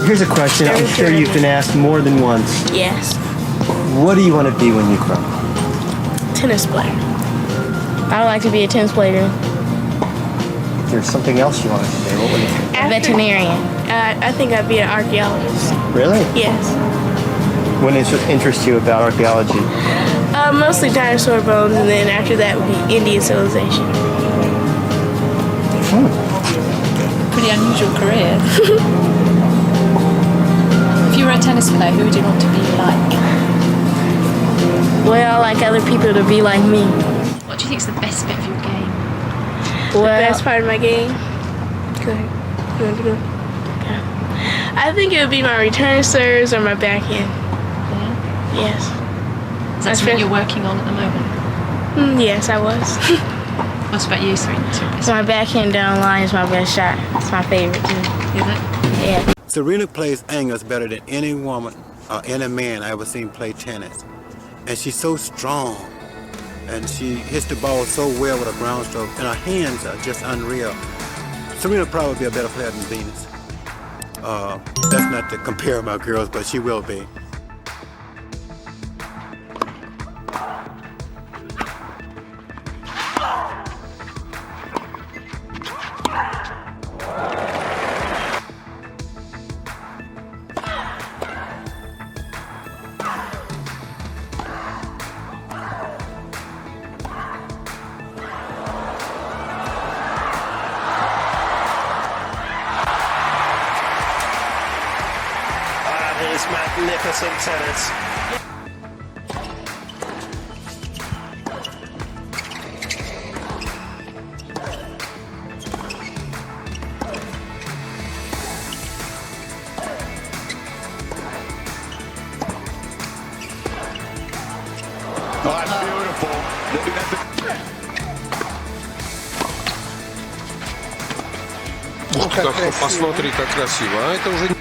Here's a question I'm sure you've been asked more than once. Yes. What do you want to be when you grow up? Tennis player. I would like to be a tennis player. If there's something else you wanted to be, what would it be? A veterinarian. I think I'd be an archaeologist. Really? Yes. What interests you about archaeology? Mostly dinosaur bones, and then after that would be Indian civilization. Pretty unusual career. If you were a tennis player, who would you want to be like? Well, I like other people to be like me. What do you think is the best bit of your game? The best part of my game? Go ahead. You want to go? Yeah. I think it would be my return serves or my backhand. Yeah? Yes. Is that something you're working on at the moment? Yes, I was. What about you, Serena? My backhand down line is my best shot. It's my favorite too. Is it? Yeah. Serena plays angles better than any woman or any man I ever seen play tennis. And she's so strong. And she hits the ball so well with her ground stroke. And her hands are just unreal. Serena probably be a better player than Venus. That's not to compare my girls, but she will be. Magnificent tennis. Oh, that's beautiful. Ух, посмотри, как красиво. А это уже...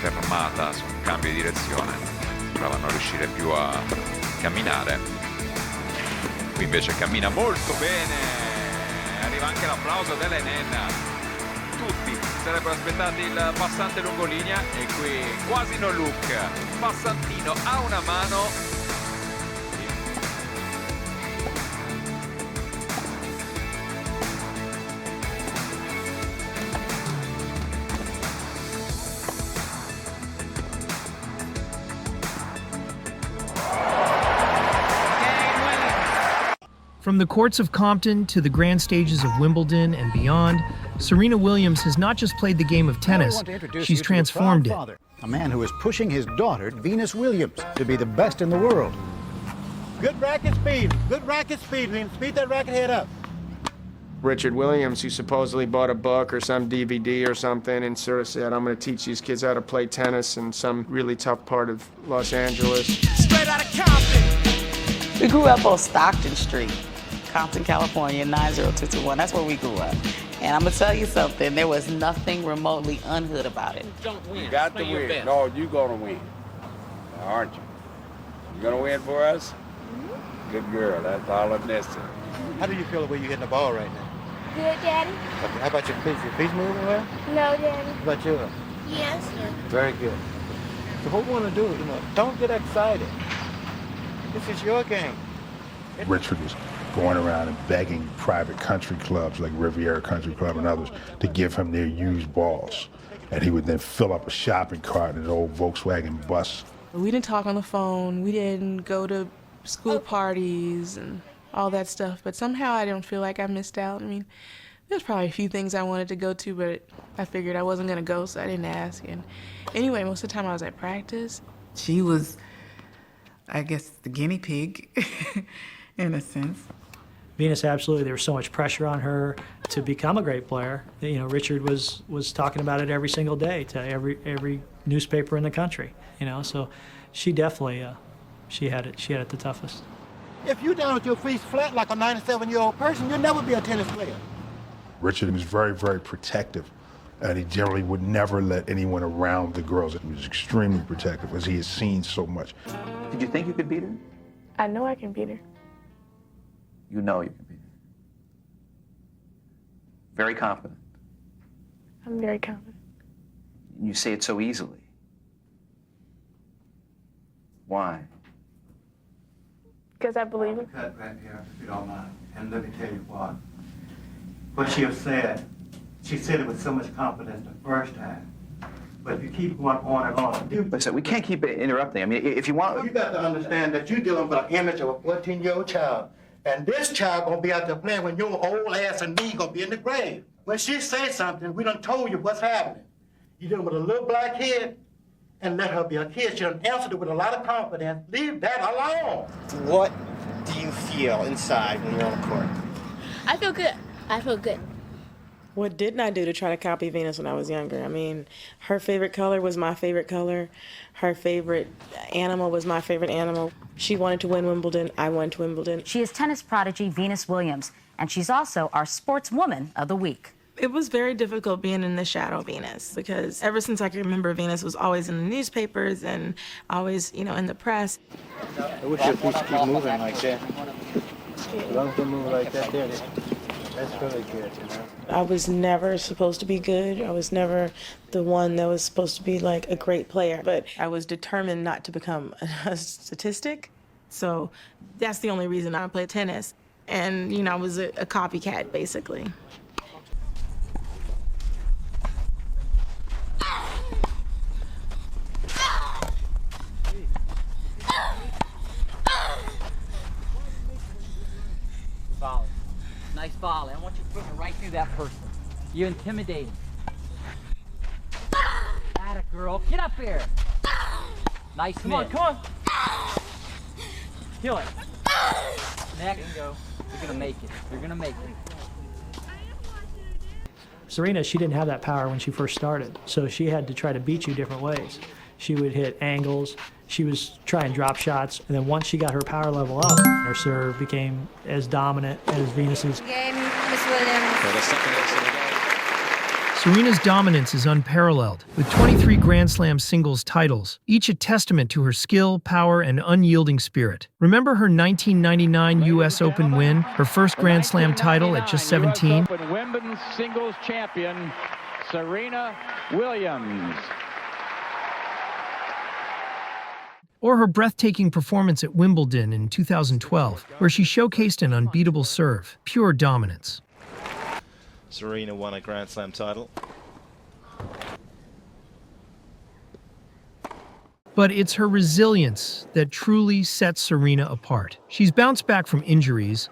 Fermata su un cambio di direzione, sembrava non riuscire più a camminare. Qui invece cammina molto bene, arriva anche l'applauso dell'Enen. Tutti si sarebbero aspettati il passante lungolinea e qui quasi no look, passantino a una mano. From the courts of Compton to the grand stages of Wimbledon and beyond, Serena Williams has not just played the game of tennis, she's transformed it. A man who is pushing his daughter, Venus Williams, to be the best in the world. Good racket speed. Good racket speed. Speed that racket head up. Richard Williams, who supposedly bought a book or some DVD or something and sort of said, I'm going to teach these kids how to play tennis in some really tough part of Los Angeles. Straight out of Compton. We grew up on Stockton Street, Compton, California, 90221. That's where we grew up. And I'm going to tell you something, there was nothing remotely unhood about it. You got to win. No, you're going to win, aren't you? You going to win for us? Good girl, that's all that's necessary. How do you feel the way you're hitting the ball right now? Good, Daddy. Okay, how about your feet? Your feet moving well? No, Daddy. How about yours? Yes, sir. Very good. So what we want to do, don't get excited. This is your game. Richard was going around and begging private country clubs like Riviera Country Club and others to give him their used balls. And he would then fill up a shopping cart in an old Volkswagen bus. We didn't talk on the phone. We didn't go to school parties and all that stuff. But somehow I don't feel like I missed out. I mean, there's probably a few things I wanted to go to, but I figured I wasn't going to go, so I didn't ask. And anyway, most of the time I was at practice. She was I guess, the guinea pig, in a sense. Venus, absolutely. There was so much pressure on her to become a great player. You know, Richard was talking about it every single day to every newspaper in the country. You know, so she definitely she had it the toughest. If you're down with your feet flat like a 97-year-old person, you'll never be a tennis player. Richard was very, very protective, and he generally would never let anyone around the girls. He was extremely protective, as he had seen so much. Did you think you could beat her? I know I can beat her. You know you can beat her. Very confident. I'm very confident. You say it so easily. Why? Because I believe it. Cut right here, if you don't mind. And let me tell you what she said it with so much confidence the first time. But if you keep going on and on. Listen, we can't keep interrupting. I mean, if you want... You got to understand that you're dealing with an image of a 14-year-old child. And this child gonna be out there playing when your old ass and me gonna be in the grave. When she says something, we done told you what's happening. You're dealing with a little black kid, and let her be a kid. She done answered it with a lot of confidence. Leave that alone. What do you feel inside when you're on the court? I feel good. I feel good. What didn't I do to try to copy Venus when I was younger? I mean, her favorite color was my favorite color. Her favorite animal was my favorite animal. She wanted to win Wimbledon. I wanted to Wimbledon. She is tennis prodigy Venus Williams, and she's also our Sportswoman of the Week. It was very difficult being in the shadow of Venus, because ever since I can remember, Venus was always in the newspapers and always, you know, in the press. I wish your feet keep moving like that. As long as they move like that, there. That's really good, you know. I was never supposed to be good. I was never the one that was supposed to be like a great player. But I was determined not to become a statistic. So that's the only reason I played tennis. And, you know, I was a copycat, basically. Volley. Nice volley. I want you putting it right through that person. You intimidating. Atta girl. Get up here. Nice Come on, come on. Kill it. Next. Bingo. You're gonna make it. You're gonna make it. Serena, she didn't have that power when she first started, so she had to try to beat you different ways. She would hit angles, she was trying drop shots, and then once she got her power level up, her serve became as dominant as Venus's. Game, Miss Williams. For the second ace of the day. Serena's dominance is unparalleled, with 23 Grand Slam singles titles, each a testament to her skill, power, and unyielding spirit. Remember her 1999 U.S. Open win, her first Grand Slam title at just 17? Wimbledon singles champion, Serena Williams. Or her breathtaking performance at Wimbledon in 2012, where she showcased an unbeatable serve, pure dominance. Serena won a Grand Slam title. But it's her resilience that truly sets Serena apart. She's bounced back from injuries,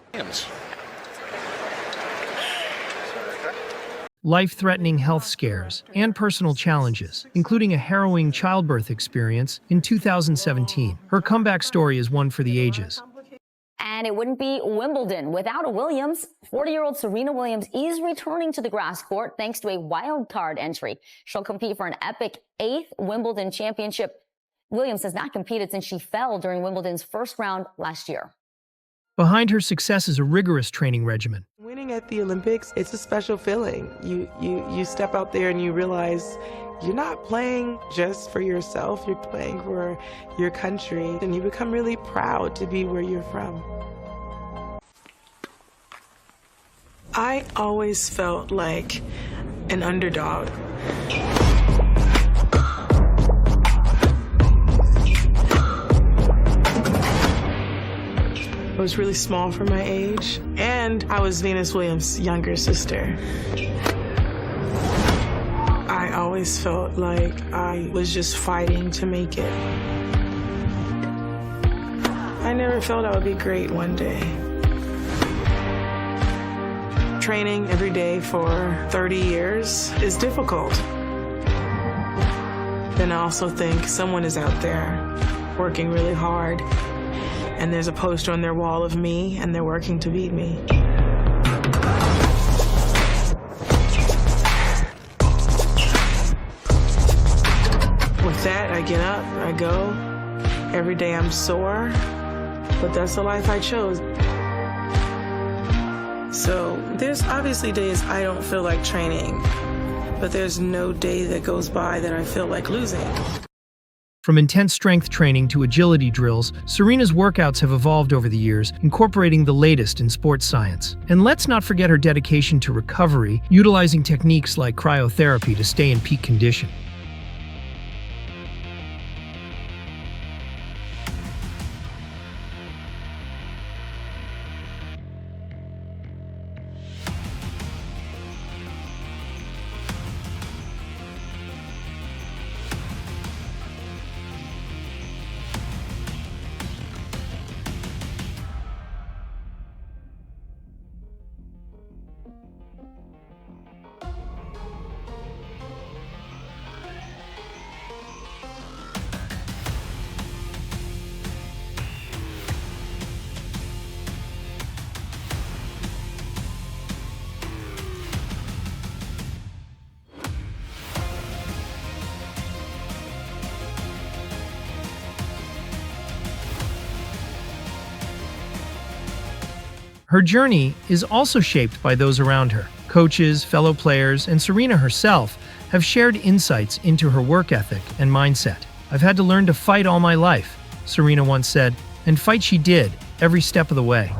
life-threatening health scares, and personal challenges, including a harrowing childbirth experience in 2017. Her comeback story is one for the ages. And it wouldn't be Wimbledon without a Williams. 40-year-old Serena Williams is returning to the grass court thanks to a wild card entry. She'll compete for an epic 8th Wimbledon championship. Williams has not competed since she fell during Wimbledon's first round last year. Behind her success is a rigorous training regimen. Winning at the Olympics, it's a special feeling. You step out there and you realize you're not playing just for yourself, you're playing for your country, and you become really proud to be where you're from. I always felt like an underdog. I was really small for my age, and I was Venus Williams' younger sister. I always felt like I was just fighting to make it. I never felt I would be great one day. Training every day for 30 years is difficult. Then I also think someone is out there working really hard, and there's a poster on their wall of me, and they're working to beat me. With that, I get up, I go. Every day I'm sore, but that's the life I chose. So there's obviously days I don't feel like training, but there's no day that goes by that I feel like losing. From intense strength training to agility drills, Serena's workouts have evolved over the years, incorporating the latest in sports science. And let's not forget her dedication to recovery, utilizing techniques like cryotherapy to stay in peak condition. Her journey is also shaped by those around her. Coaches, fellow players, and Serena herself have shared insights into her work ethic and mindset. "I've had to learn to fight all my life," Serena once said, and fight she did every step of the way.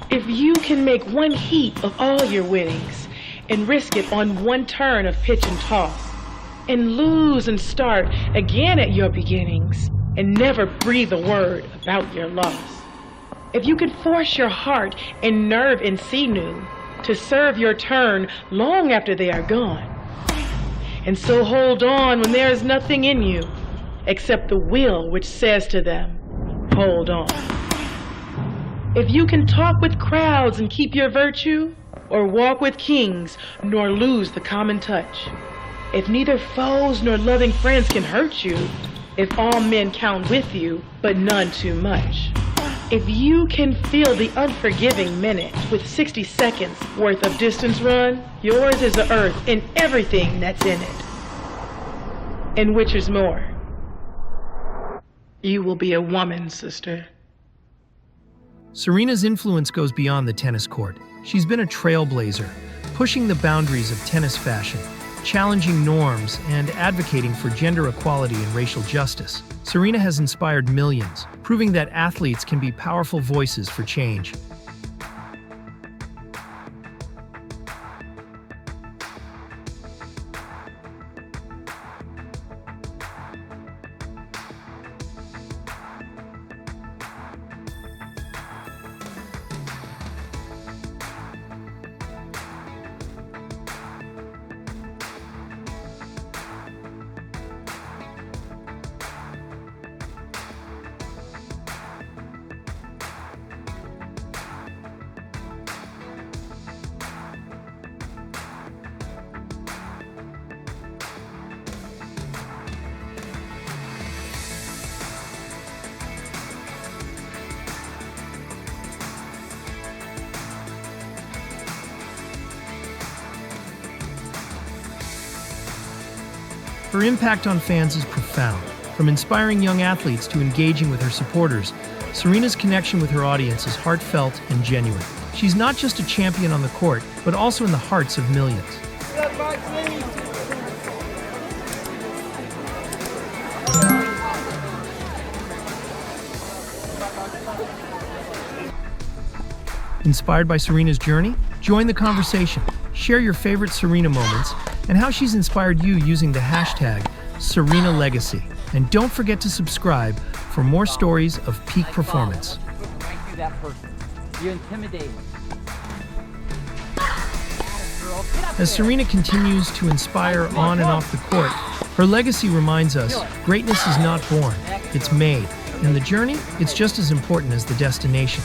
If you can make one heap of all your winnings and risk it on one turn of pitch and toss, and lose and start again at your beginnings, and never breathe a word about your loss. If you can force your heart and nerve and sinew to serve your turn long after they are gone, and so hold on when there is nothing in you except the will which says to them, hold on. If you can talk with crowds and keep your virtue, or walk with kings nor lose the common touch, if neither foes nor loving friends can hurt you, if all men count with you, but none too much, if you can feel the unforgiving minute with 60 seconds worth of distance run, yours is the earth and everything that's in it. And which is more, you will be a woman, sister. Serena's influence goes beyond the tennis court. She's been a trailblazer, pushing the boundaries of tennis fashion, challenging norms, and advocating for gender equality and racial justice. Serena has inspired millions, proving that athletes can be powerful voices for change. Her impact on fans is profound. From inspiring young athletes to engaging with her supporters, Serena's connection with her audience is heartfelt and genuine. She's not just a champion on the court, but also in the hearts of millions. Inspired by Serena's journey? Join the conversation. Share your favorite Serena moments and how she's inspired you using the hashtag #SerenaLegacy. And don't forget to subscribe for more stories of peak performance. Right through that person. You intimidate. As Serena continues to inspire on and off the court, her legacy reminds us greatness is not born, it's made. And the journey, it's just as important as the destination.